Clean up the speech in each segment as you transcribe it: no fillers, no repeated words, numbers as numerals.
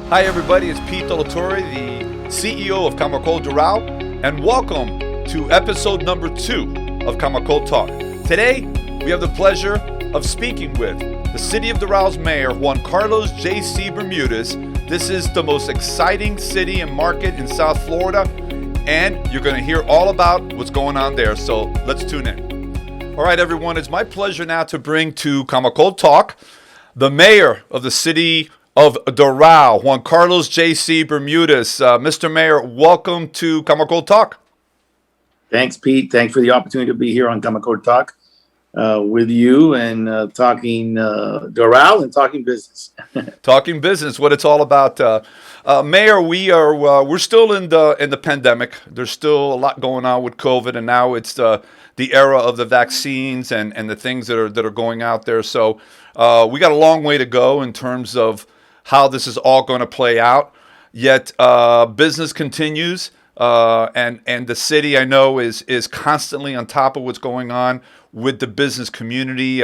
Hi everybody, it's Pete Torre, the CEO of CAMACOL Doral, and welcome to episode number 2 of CAMACOL Talk. Today, we have the pleasure of speaking with the City of Doral's Mayor, Juan Carlos J.C. Bermudez. This is the most exciting city and market in South Florida, and you're going to hear all about what's going on there, so let's tune in. All right, everyone, it's my pleasure now to bring to CAMACOL Talk the Mayor of the City of Doral, Juan Carlos J.C. Bermudez. Mr. Mayor, welcome to CAMACOL Talk. Thanks, Pete. Thanks for the opportunity to be here on CAMACOL Talk with you and talking Doral and talking business. Talking business, what it's all about. Mayor, we're still in the pandemic. There's still a lot going on with COVID, and now it's the era of the vaccines and the things that are going out there. So we got a long way to go in terms of how this is all going to play out. Yet business continues, and the city, I know, is constantly on top of what's going on with the business community.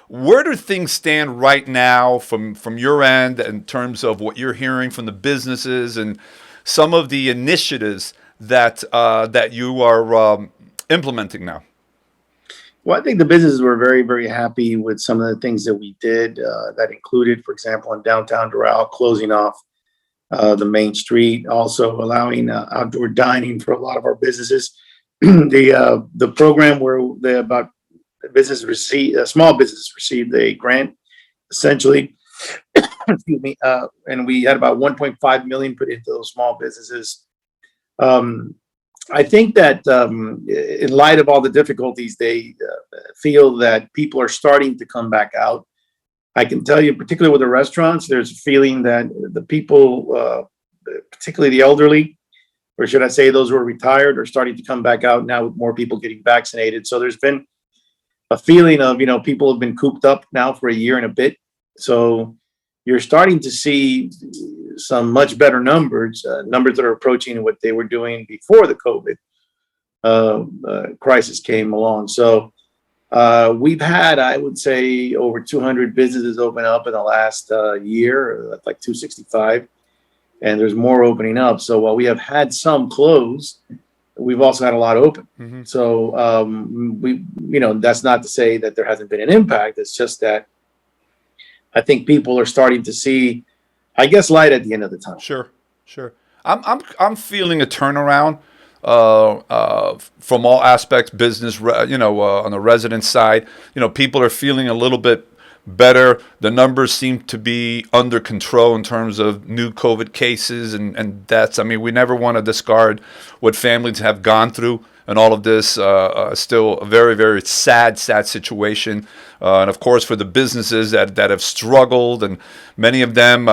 Where do things stand right now from your end in terms of what you're hearing from the businesses and some of the initiatives that you are implementing now? Well, I think the businesses were very, very happy with some of the things that we did. That included, for example, in downtown Doral, closing off the main street, also allowing outdoor dining for a lot of our businesses. The program where small businesses received a grant, essentially, excuse me, and we had about 1.5 million put into those small businesses. I think that in light of all the difficulties, they feel that people are starting to come back out. I can tell you, particularly with the restaurants, there's a feeling that the people, particularly the elderly, or should I say those who are retired, are starting to come back out now with more people getting vaccinated. So there's been a feeling of, people have been cooped up now for a year and a bit. So you're starting to see some much better numbers that are approaching what they were doing before the COVID crisis came along. So we've had, I would say, over 200 businesses open up in the last year, like 265, and there's more opening up. So while we have had some close, we've also had a lot open. Mm-hmm. So that's not to say that there hasn't been an impact. It's just that I think people are starting to see, I guess, light at the end of the tunnel. Sure. I'm feeling a turnaround from all aspects, business, on the resident side. People are feeling a little bit better. The numbers seem to be under control in terms of new COVID cases and deaths. I mean, we never want to discard what families have gone through and all of this. Still a very, very sad situation. And of course, for the businesses that have struggled, and many of them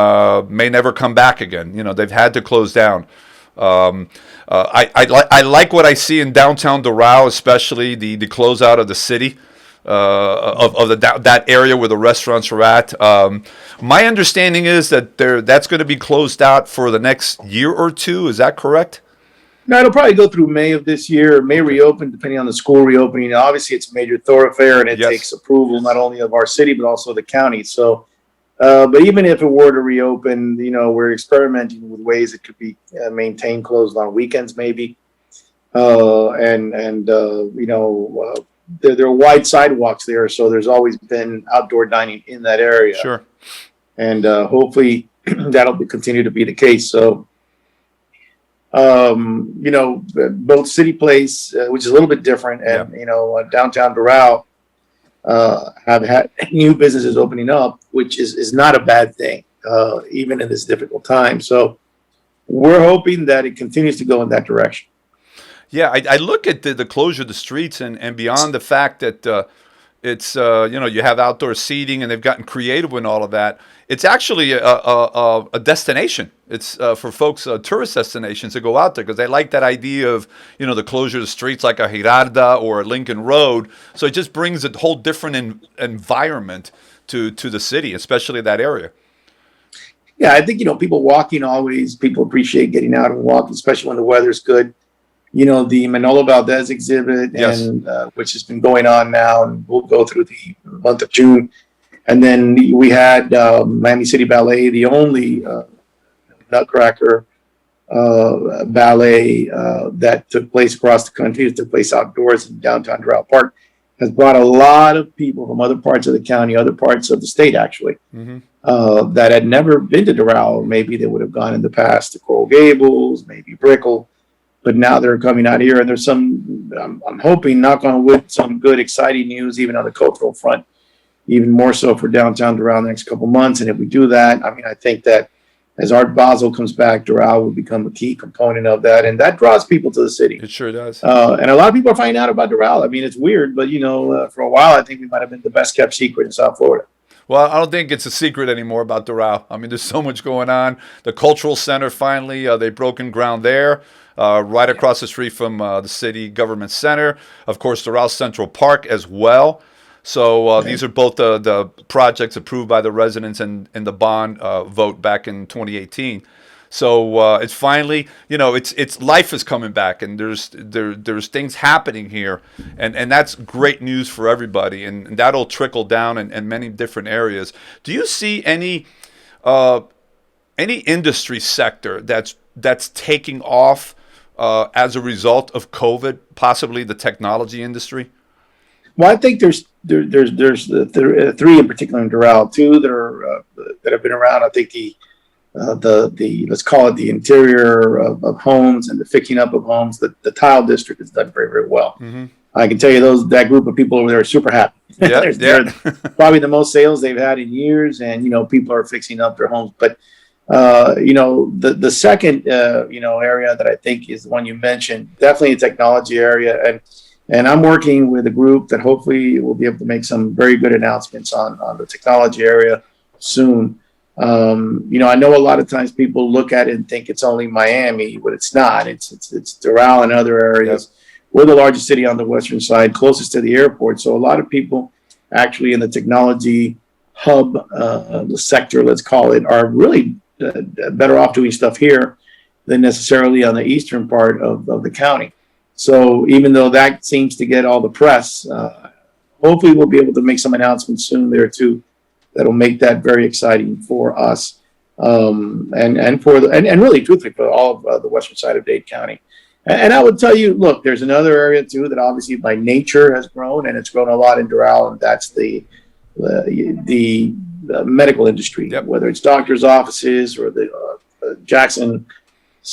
may never come back again. They've had to close down. I like what I see in downtown Doral, especially the closeout of the city, that area where the restaurants are at. My understanding is that that's going to be closed out for the next year or two. Is that correct? No, it'll probably go through May of this year. It may reopen depending on the school reopening. Obviously, it's a major thoroughfare, and it takes approval not only of our city but also the county. So, but even if it were to reopen, we're experimenting with ways it could be maintained closed on weekends, maybe. There are wide sidewalks there, so there's always been outdoor dining in that area. Sure. And hopefully that'll continue to be the case. So. Both City Place, which is a little bit different, and downtown Doral have had new businesses opening up, which is not a bad thing, even in this difficult time. So we're hoping that it continues to go in that direction. Yeah, I look at the closure of the streets and beyond the fact that it's you have outdoor seating and they've gotten creative and all of that. It's actually a destination. It's for folks, tourist destinations to go out there because they like that idea of the closure of the streets like a Girarda or a Lincoln Road. So it just brings a whole different environment to the city, especially that area. Yeah, I think people appreciate getting out and walking, especially when the weather's good. The Manolo Valdez exhibit, yes, and which has been going on now, and we'll go through the month of June. And then we had Miami City Ballet, the only Nutcracker ballet that took place across the country. It took place outdoors in downtown Doral Park. Has brought a lot of people from other parts of the county, other parts of the state, actually, that had never been to Doral. Maybe they would have gone in the past to Coral Gables, maybe Brickell, but now they're coming out here. And there's some, I'm hoping, knock on wood, some good, exciting news, even on the cultural front, even more so for downtown Doral in the next couple months. And if we do that, I mean, I think that as Art Basel comes back, Doral will become a key component of that, and that draws people to the city. It sure does. And a lot of people are finding out about Doral. I mean, it's weird, but for a while, I think we might have been the best kept secret in South Florida. Well, I don't think it's a secret anymore about Doral. I mean, there's so much going on. The cultural center, finally, they've broken ground there, right across the street from the city government center. Of course, Doral Central Park as well. So these are both the projects approved by the residents in the bond vote back in 2018. So it's finally, it's life is coming back, and there's things happening here, and that's great news for everybody, and that'll trickle down in many different areas. Do you see any industry sector that's taking off as a result of COVID, possibly the technology industry? Well, I think there's three in particular in Doral, two that have been around. I think the let's call it the interior of homes and the fixing up of homes. The tile district has done very, very well. I can tell you that group of people over there are super happy. They're probably the most sales they've had in years, and people are fixing up their homes. But the second area that I think is the one you mentioned, definitely a technology area, and I'm working with a group that hopefully will be able to make some very good announcements on the technology area soon. I know a lot of times people look at it and think it's only Miami, but it's not. It's Doral and other areas. Yep. We're the largest city on the western side, closest to the airport. So a lot of people actually in the technology hub the sector, let's call it, are really better off doing stuff here than necessarily on the eastern part of the county. So even though that seems to get all the press, hopefully we'll be able to make some announcements soon there too that'll make that very exciting for us, and really truthfully for all of the western side of Dade County. And I would tell you, look, there's another area too that obviously by nature has grown, and it's grown a lot in Doral, and that's the medical industry. Yep. Whether it's doctors' offices or the Jackson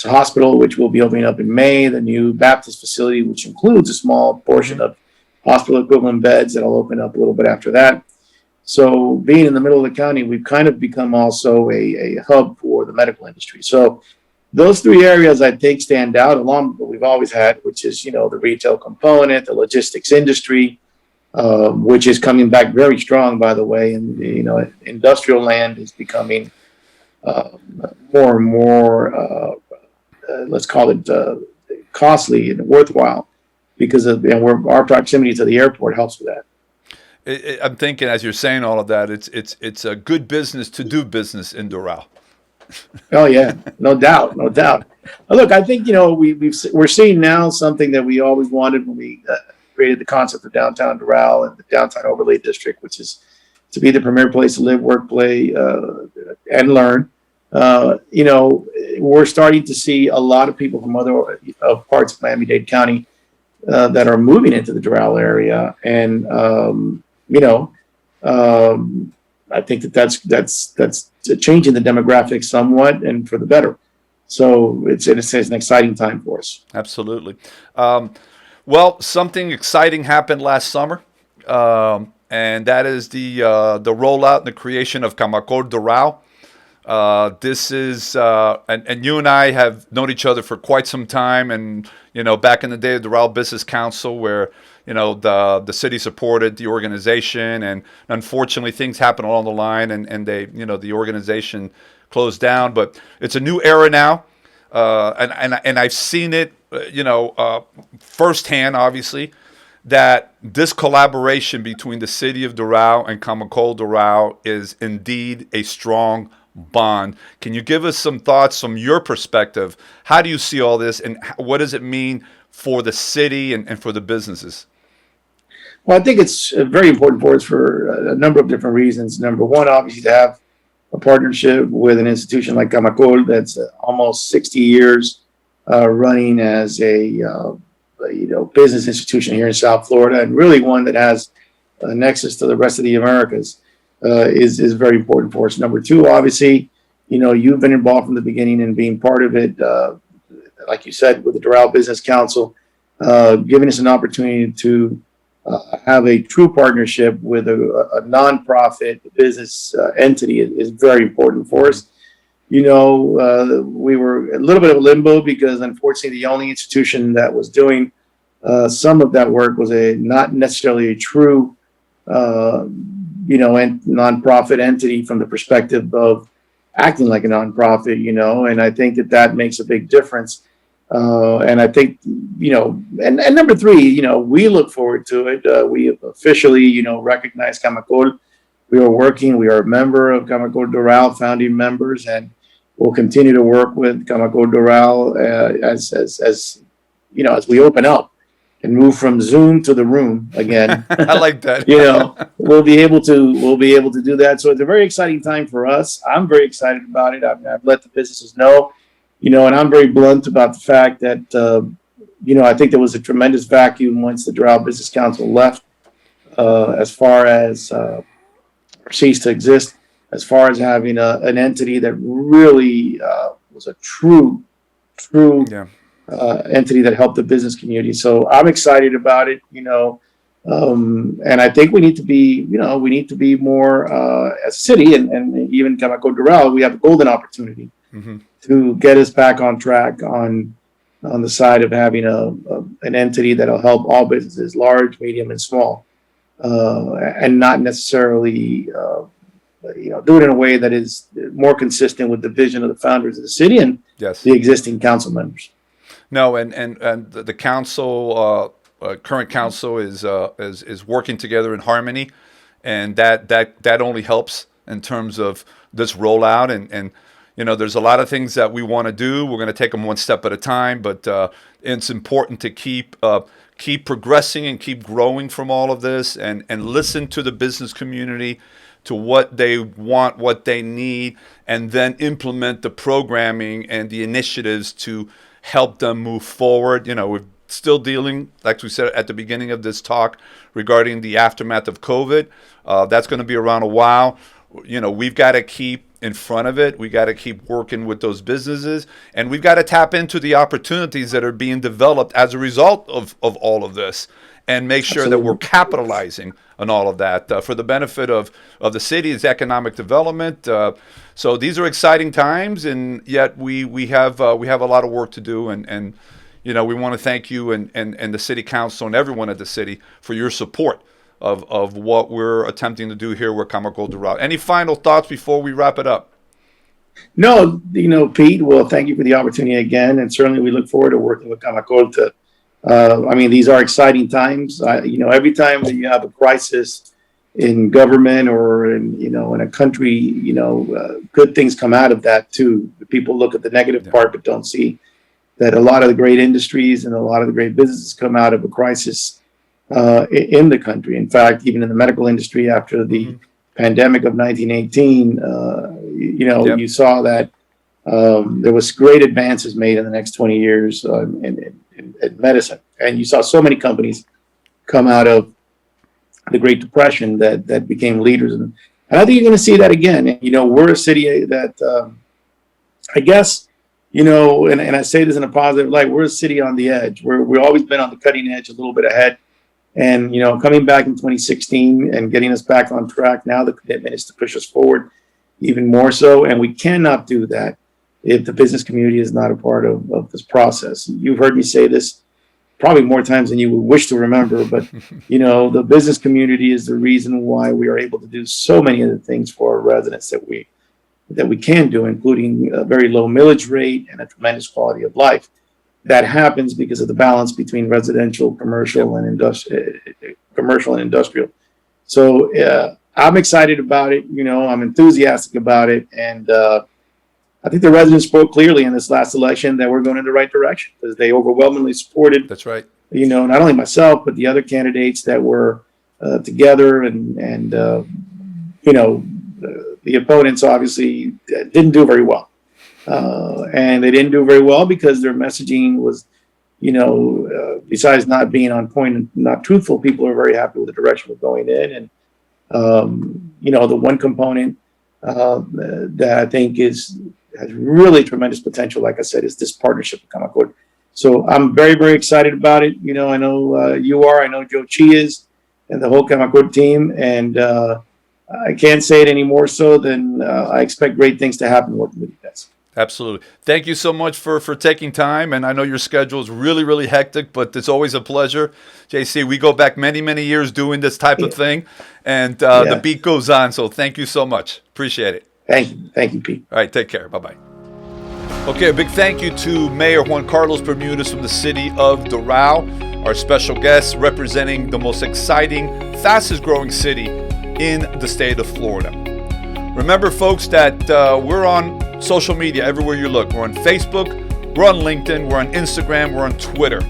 Hospital, which will be opening up in May, the new Baptist facility, which includes a small portion of hospital equivalent beds that'll open up a little bit after that. So being in the middle of the county, we've kind of become also a hub for the medical industry. So those three areas I think stand out along with what we've always had, which is, the retail component, the logistics industry, which is coming back very strong, by the way. And, industrial land is becoming more and more, let's call it costly and worthwhile because our proximity to the airport helps with that. I'm thinking, as you're saying all of that, it's a good business to do business in Doral. Oh yeah, no doubt. Look, I think we're seeing now something that we always wanted when we created the concept of downtown Doral and the downtown overlay district, which is to be the premier place to live, work, play, and learn. We're starting to see a lot of people from other parts of Miami-Dade County that are moving into the Doral area, and I think that's changing the demographics somewhat and for the better. So it's an exciting time for us. Absolutely. Well, something exciting happened last summer, and that is the rollout and the creation of CAMACOL Doral. This is, and you and I have known each other for quite some time, and back in the day of the Doral Business Council, where the city supported the organization, and unfortunately things happened along the line, and they the organization closed down. But it's a new era now, and I've seen it firsthand, obviously, that this collaboration between the city of Doral and CAMACOL Doral is indeed a strong bond. Can you give us some thoughts from your perspective? How do you see all this, and what does it mean for the city and for the businesses? Well, I think it's very important for us for a number of different reasons. Number one, obviously, to have a partnership with an institution like CAMACOL that's almost 60 years running as a business institution here in South Florida, and really one that has a nexus to the rest of the Americas, is very important for us. Number two, obviously, you've been involved from the beginning and being part of it, like you said, with the Doral Business Council, giving us an opportunity to have a true partnership with a nonprofit business entity is very important for us. We were a little bit of a limbo because unfortunately the only institution that was doing some of that work was not necessarily a true, nonprofit entity from the perspective of acting like a nonprofit, and I think that makes a big difference. And I think, and number three, we look forward to it. We officially, recognize CAMACOL. We are a member of CAMACOL Doral, founding members, and we'll continue to work with CAMACOL Doral as we open up and move from Zoom to the room again. I like that. We'll be able to do that. So it's a very exciting time for us. I'm very excited about it. I've let the businesses know, and I'm very blunt about the fact that, I think there was a tremendous vacuum once the Doral Business Council left, as far as ceased to exist, as far as having an entity that really was a true entity that helped the business community. So I'm excited about it, and I think we need to be more as a city, and even CAMACOL Doral, we have a golden opportunity to get us back on track on the side of having an entity that'll help all businesses, large, medium, and small, and not necessarily do it in a way that is more consistent with the vision of the founders of the city and the existing council members. No, and the council, current council is working together in harmony, and that only helps in terms of this rollout. And there's a lot of things that we want to do. We're going to take them one step at a time, but it's important to keep progressing and keep growing from all of this, and listen to the business community, to what they want, what they need, and then implement the programming and the initiatives to help them move forward. We're still dealing, like we said at the beginning of this talk, regarding the aftermath of COVID. That's going to be around a while. We've got to keep in front of it. We got to keep working with those businesses, and we've got to tap into the opportunities that are being developed as a result of all of this, and make sure that we're capitalizing on all of that for the benefit of the city's economic development. So these are exciting times, and yet we have a lot of work to do, and we want to thank you and the city council and everyone at the city for your support of what we're attempting to do here with CAMACOL Doral. Any final thoughts before we wrap it up? No, Pete, well, thank you for the opportunity again, and certainly we look forward to working with CAMACOL to these are exciting times. Every time that you have a crisis in government or in a country, good things come out of that too. People look at the negative part, but don't see that a lot of the great industries and a lot of the great businesses come out of a crisis in the country. In fact, even in the medical industry after the pandemic of 1918, you saw that there was great advances made in the next 20 years in medicine. And you saw so many companies come out of the Great Depression that became leaders. And I think you're going to see that again. We're a city that, I guess, and I say this in a positive light, we're a city on the edge. We've always been on the cutting edge, a little bit ahead. And, coming back in 2016 and getting us back on track, now the commitment is to push us forward even more so. And we cannot do that if the business community is not a part of this process. You've heard me say this probably more times than you would wish to remember, but the business community is the reason why we are able to do so many of the things for our residents that we can do, including a very low millage rate and a tremendous quality of life. That happens because of the balance between residential, commercial, and industrial. So I'm excited about it. I'm enthusiastic about it, and I think the residents spoke clearly in this last election that we're going in the right direction because they overwhelmingly supported. That's right. Not only myself but the other candidates that were together, and the the opponents obviously didn't do very well. And they didn't do very well because their messaging was, besides not being on point and not truthful, people are very happy with the direction we're going in. And, the one component that I think has really tremendous potential, like I said, is this partnership with CAMACOL. So I'm very, very excited about it. I know you are, I know Joe Chi is, and the whole CAMACOL team. And I can't say it any more so than I expect great things to happen working with you guys. Absolutely. Thank you so much for taking time. And I know your schedule is really, really hectic, but it's always a pleasure. JC, we go back many, many years doing this type of thing, and the beat goes on. So thank you so much. Appreciate it. Thank you. Thank you, Pete. All right. Take care. Bye-bye. Okay. A big thank you to Mayor Juan Carlos Bermudez from the city of Doral, our special guest representing the most exciting, fastest growing city in the state of Florida. Remember, folks, that we're on social media everywhere you look. We're on Facebook, we're on LinkedIn, we're on Instagram, we're on Twitter.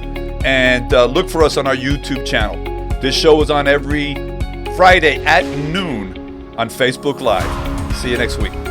And look for us on our YouTube channel. This show is on every Friday at noon on Facebook Live. See you next week.